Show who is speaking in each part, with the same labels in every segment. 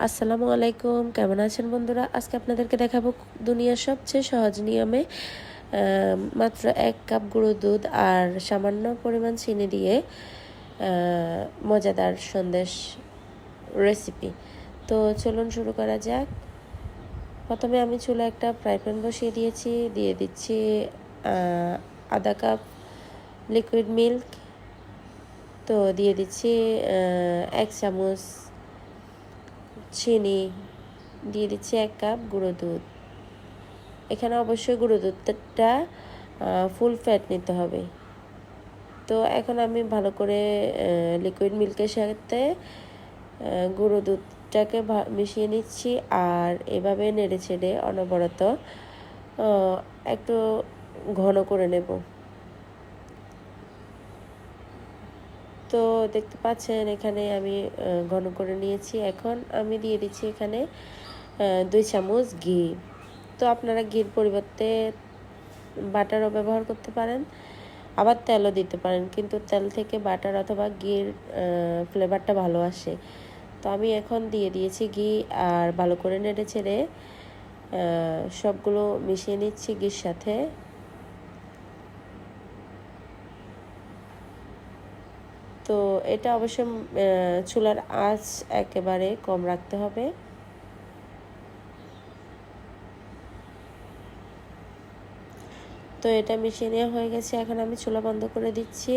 Speaker 1: আসসালামু আলাইকুম, কেমন আছেন বন্ধুরা? আজকে আপনাদেরকে দেখাবো দুনিয়ার সবচেয়ে সহজ নিয়মে মাত্র 1 কাপ গুঁড়ো দুধ আর সামান্য পরিমাণ চিনি দিয়ে মজাদার সন্দেশ রেসিপি। তো চলুন শুরু করা যাক। প্রথমে আমি চুলায় একটা ফ্রাই প্যান বসিয়ে দিয়েছি, দিয়ে দিচ্ছি আধা কাপ লিকুইড মিল্ক। তো দিয়ে দিচ্ছি 1 চামচ চিনি, দিয়ে দিচ্ছি 1 কাপ গুঁড়ো দুধ। এখানে অবশ্যই গুঁড়ো দুধটা ফুল ফ্যাট নিতে হবে। তো এখন আমি ভালো করে লিকুইড মিল্কের সাথে গুঁড়ো দুধটাকে মিশিয়ে নিচ্ছি, আর এভাবে নেড়ে ছেড়ে অনবরত একটু ঘন করে নেব। তো দেখতে পাচ্ছেন এখানে আমি ঘন করে নিয়েছি। এখন আমি দিয়ে দিচ্ছি এখানে 2 চামচ ঘি। তো আপনারা ঘির পরিবর্তে বাটারও ব্যবহার করতে পারেন, আবার তেলও দিতে পারেন, কিন্তু তেল থেকে বাটার অথবা ঘির ফ্লেভারটা ভালো আসে। তো আমি এখন দিয়ে দিয়েছি ঘি, আর ভালো করে নেড়ে ছেড়ে সবগুলো মিশিয়ে নিচ্ছি ঘির সাথে। তো এটা অবশ্যই চুলার আঁচ একেবারে কম রাখতে হবে। তো এটা মিশিয়ে নেওয়া হয়ে গেছে। এখন আমি চুলা বন্ধ করে দিচ্ছি,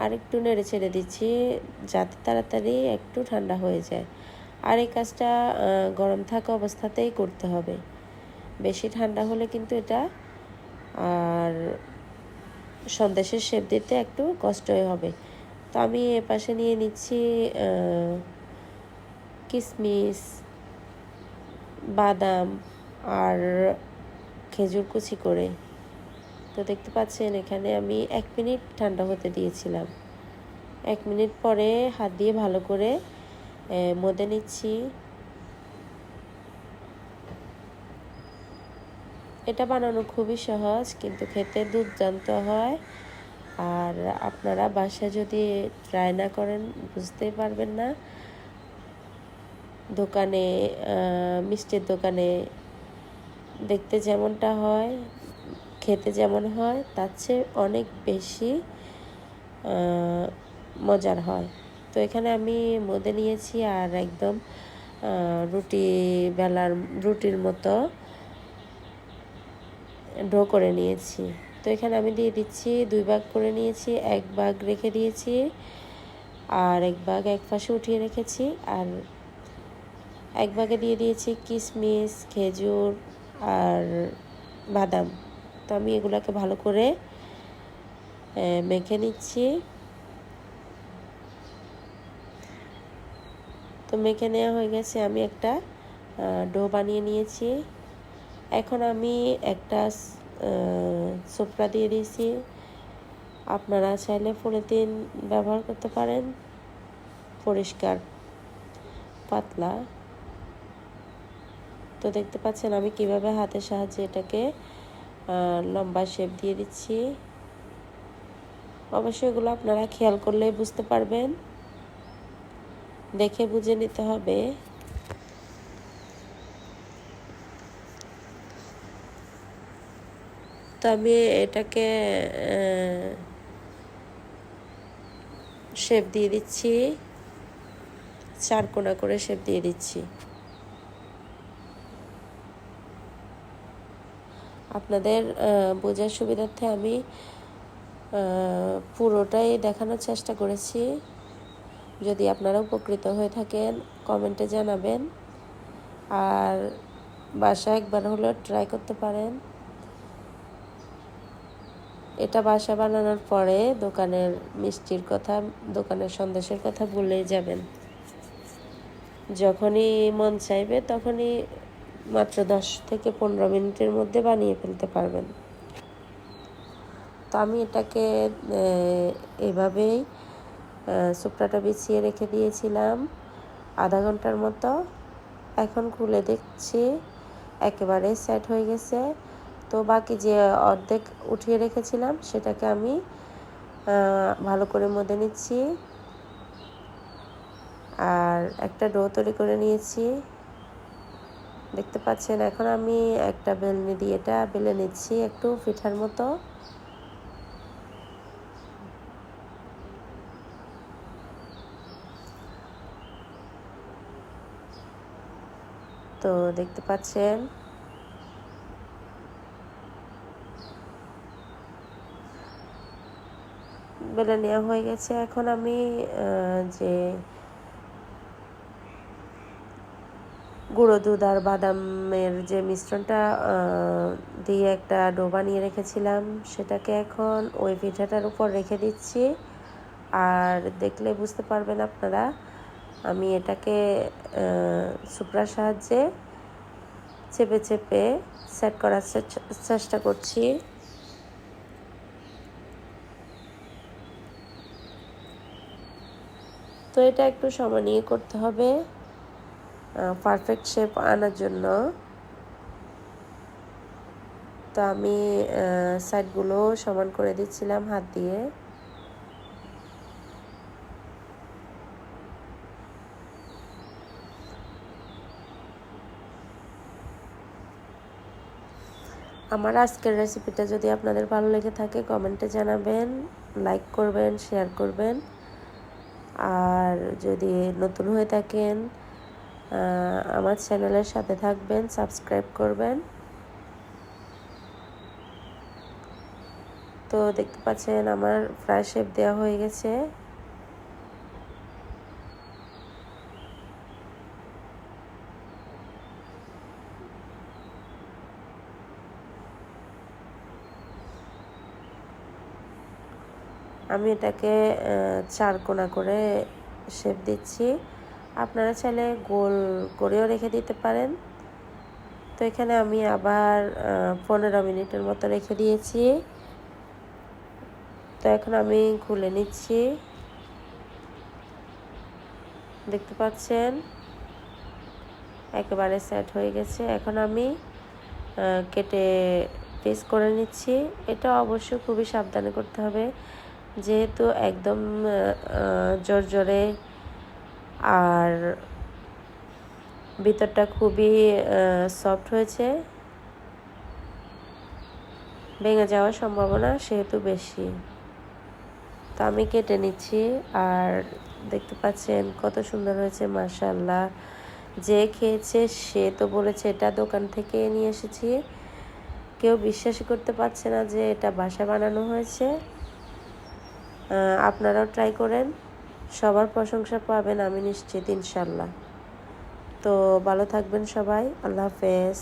Speaker 1: আর একটু নেড়ে ছেড়ে দিচ্ছি যাতে তাড়াতাড়ি একটু ঠান্ডা হয়ে যায়। আর এই কাজটা গরম থাকা অবস্থাতেই করতে হবে, বেশি ঠান্ডা হলে কিন্তু এটা আর সন্দেশের শেপ দিতে একটু কষ্টই হবে। তো আমি এপাশে নিয়ে নিচ্ছি কিশমিশ, বাদাম আর খেজুর কুচি করে। তো দেখতে পাচ্ছেন এখানে আমি 1 মিনিট ঠান্ডা হতে দিয়েছিলাম। 1 মিনিট পরে হাত দিয়ে ভালো করে মথে নিচ্ছি। এটা বানানো খুবই সহজ, কিন্তু খেতে দুর্দান্ত হয়। আর আপনারা বাসায় যদি ট্রাই না করেন বুঝতেই পারবেন না। দোকানে মিষ্টির দোকানে দেখতে যেমনটা হয়, খেতে যেমন হয়, তার চেয়ে অনেক বেশি মজার হয়। তো এখানে আমি মধ্যে নিয়েছি, আর একদম রুটির মতো ডো করে নিয়েছি। তো এখানে আমি দিয়ে দিচ্ছি 2 ভাগ করে নিয়েছি, 1 ভাগ রেখে দিয়েছি, আর 1 ভাগ এক পাশে উঠিয়ে রেখেছি, আর 1 ভাগে দিয়ে দিয়েছি কিশমিশ, খেজুর আর বাদাম। তো আমি এগুলোকে ভালো করে মেখে নিচ্ছি। তো মেখে নেওয়া হয়ে গেছে, আমি একটা ডো বানিয়ে নিয়েছি। এখন আমি একটা সুপড়া দিয়ে দিয়েছি। আপনারা চাইলে পলিথিন ব্যবহার করতে পারেন, পরিষ্কার পাতলা। তো দেখতে পাচ্ছেন আমি কিভাবে হাতের সাহায্যে এটাকে লম্বা শেপ দিয়ে দিচ্ছি। অবশ্যই এগুলো আপনারা খেয়াল করলে বুঝতে পারবেন, দেখে বুঝে নিতে হবে। তো আমি এটাকে শেপ দিয়ে দিচ্ছি, 4 কোণা করে শেপ দিয়ে দিচ্ছি। আপনাদের বোঝার সুবিধার্থে আমি পুরোটাই দেখানোর চেষ্টা করেছি। যদি আপনারা উপকৃত হয়ে থাকেন কমেন্টে জানাবেন, আর বাসায় একবার হলেও ট্রাই করতে পারেন। এটা বাসা বানানোর পরে দোকানের মিষ্টির কথা, দোকানের সন্দেশের কথা ভুলেই যাবেন। যখনই মন চাইবে তখনই মাত্র 10 থেকে 15 মিনিটের মধ্যে বানিয়ে ফেলতে পারবেন। তো আমি এটাকে এভাবেই সুপড়াটা বিছিয়ে রেখে দিয়েছিলাম আধা ঘন্টার মতো। এখন খুলে দেখছি একেবারে সেট হয়ে গেছে। তো বাকি যে অর্ধেক উঠিয়ে রেখেছিলাম সেটাকে আমি ভালো করে মথে নিচ্ছি। আর একটা ডো তৈরি করে নিয়েছি, দেখতে পাচ্ছেন। এখন আমি একটা বেলনি দিয়ে এটা বেলে নিচ্ছি একটু পিঠার মতো। তো দেখতে পাচ্ছেন বেলে নেওয়া হয়ে গেছে। এখন আমি যে গুঁড়ো দুধ আর বাদামের যে মিশ্রণটা দিয়ে একটা ডো বানিয়ে রেখেছিলাম, সেটাকে এখন ওই পিঠাটার উপর রেখে দিচ্ছি। আর দেখলে বুঝতে পারবেন আপনারা, আমি এটাকে সুপড়ার সাহায্যে চেপে চেপে সেট করার চেষ্টা করছি। তো এটা একটু সময় নিয়ে করতে হবে পারফেক্ট শেপ আনার জন্য। তো আমি সাইডগুলো সমান করে দিচ্ছিলাম হাত দিয়ে। আমার আজকের রেসিপিটা যদি আপনাদের ভালো লেগে থাকে কমেন্টে জানাবেন, লাইক করবেন, শেয়ার করবেন। আর যদি নতুন হয়ে থাকেন আমার চ্যানেলের সাথে থাকবেন, সাবস্ক্রাইব করবেন। তো দেখতে পাচ্ছেন আমার ফ্রাই শেপ দেওয়া হয়ে গেছে। আমি এটাকে 4 কোণা করে শেপ দিচ্ছি। আপনারা চাইলে গোল করেও রেখে দিতে পারেন। তো এখানে আমি আবার 15 মিনিটের মতো রেখে দিয়েছি। তো এখন আমি খুলে নিচ্ছি, দেখতে পাচ্ছেন একেবারে সেট হয়ে গেছে। এখন আমি কেটে পিস করে নিচ্ছি। এটা অবশ্যই খুবই সাবধানে করতে হবে, যেহেতু একদম জোরে আর ভিতরটা খুবই সফট হয়েছে, ভেঙে যাওয়ার সম্ভাবনা সেহেতু বেশি। তো আমি কেটে নিচ্ছি। আর দেখতে পাচ্ছেন কত সুন্দর হয়েছে, মাশাআল্লাহ। যে খেয়েছে সে তো বলেছে এটা দোকান থেকে নিয়ে এসেছি। কেউ বিশ্বাসই করতে পারছে না যে এটা বাসায় বানানো হয়েছে। আপনারাও ট্রাই করেন, সবার প্রশংসা পাবেন আমি নিশ্চিত, ইনশাল্লাহ। তো ভালো থাকবেন সবাই, আল্লাহ হাফেজ।